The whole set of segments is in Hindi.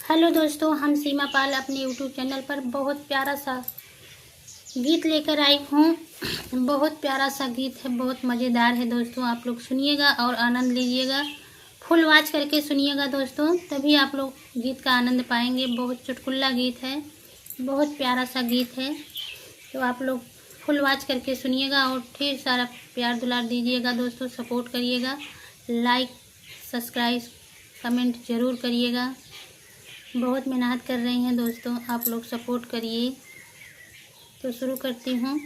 हेलो दोस्तों, हम सीमा पाल अपने यूट्यूब चैनल पर बहुत प्यारा सा गीत लेकर आई हूँ। बहुत प्यारा सा गीत है, बहुत मज़ेदार है दोस्तों। आप लोग सुनिएगा और आनंद लीजिएगा। फुल वॉच करके सुनिएगा दोस्तों, तभी आप लोग गीत का आनंद पाएंगे। बहुत चुटकुला गीत है, बहुत प्यारा सा गीत है। तो आप लोग फुल वॉच करके सुनिएगा और ढेर सारा प्यार दुलार दीजिएगा दोस्तों। सपोर्ट करिएगा, लाइक सब्सक्राइब कमेंट ज़रूर करिएगा। बहुत मेहनत कर रहे हैं दोस्तों, आप लोग सपोर्ट करिए। तो शुरू करती हूँ।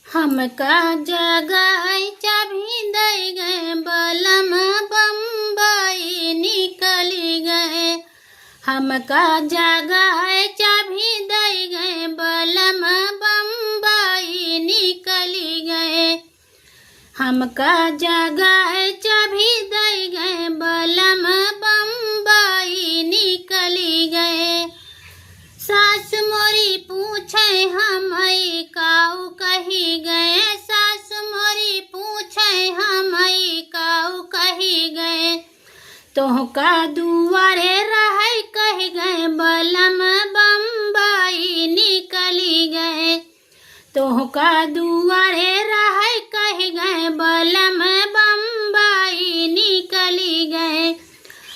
हमका जगाई चाबी दे गए, बलम बम्बई निकली गए। हमका जगाई चाबी दे गए, बलम बम्बई निकली गए। हमका जगाई चाबी दे गए, बलम बम्बई निकली गए। सास मोरी पूछे हमई काऊ कही गए, सास मोरी पूछे हमई काऊ कही गए। तोहका दुआरे रहे कही गए, बलम बम्बई निकली गए। तोहका दुआरे रहे कही गए, बलम बम्बई निकली गए।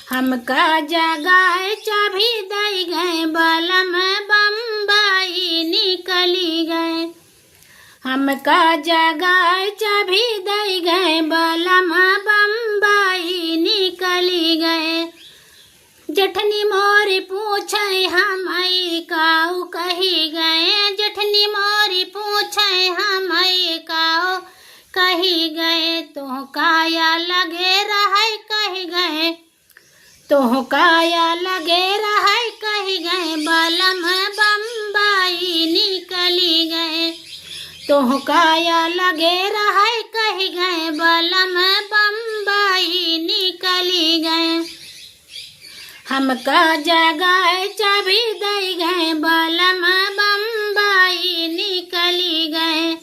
हमका जगाए चाबी दे गए, बलम बम्बई निकली गए। हमका जगाए चाबी दे गए, बलम बम्बई निकली गए। जठनी मोरी पूछे हमई काऊ कही गए, जठनी मोरी पूछे हमई काऊ कही गए। तोहका लगे रहे कही गए, तोहका लगे रहे कही गए, बलम बम्बई निकली गए। तोहका लगे रहे कही गए, बलम बम्बई निकली गए। हमका जगाए चाबी दे गए, बलम बम्बई निकली गए।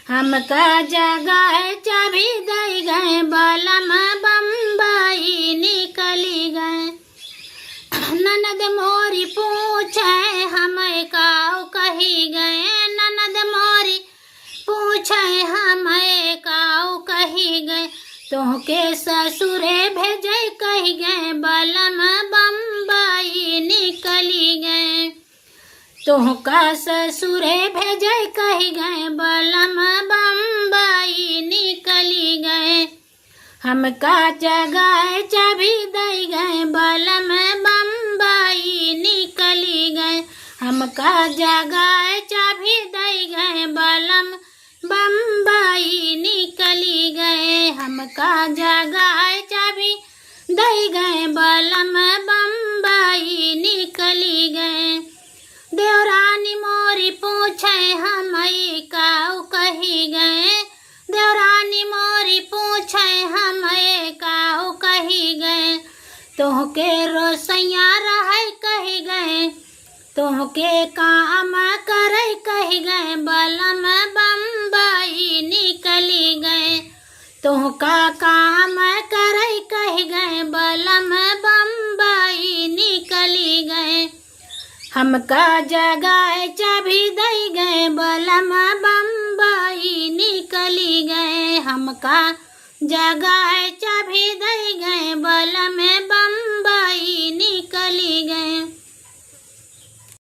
हमका जगाए चाबी दे गए, बलम बम्बई निकली गए। ननद मोरी पूछे हमें काऊ कही गए, ननद मोरी पूछे हमें काऊ कही गए। तोहके ससुरे भेजे कही गए, बलम बम्बई निकली गए। तोहका ससुरे भेजे कही गए, बलम बम्बई निकली गए। हमका जगाए चाबी दे गए, बलम बम्बई निकली गए। हमका जगाए चाबी दे गए, बलम बम्बई निकली गए। हमका जगाए चाबी दे गए, बलम बम्बई निकली गए। देवरानी मोरी पूछे हमई काऊ कही गए, देवरानी मोरी पूछे हमें काऊ कही गए। तोहके रोसैया रहे कही गए, तोहके काम करे कही गए, बलम बम्बई निकली गए। तोहका काम करे कही गए, बलम बम्बई निकली गए। हमका जगाए चाबी दे गए, बलम बम्बई निकली गए। हमका जगाए चाबी दे गए, बलम बम्बई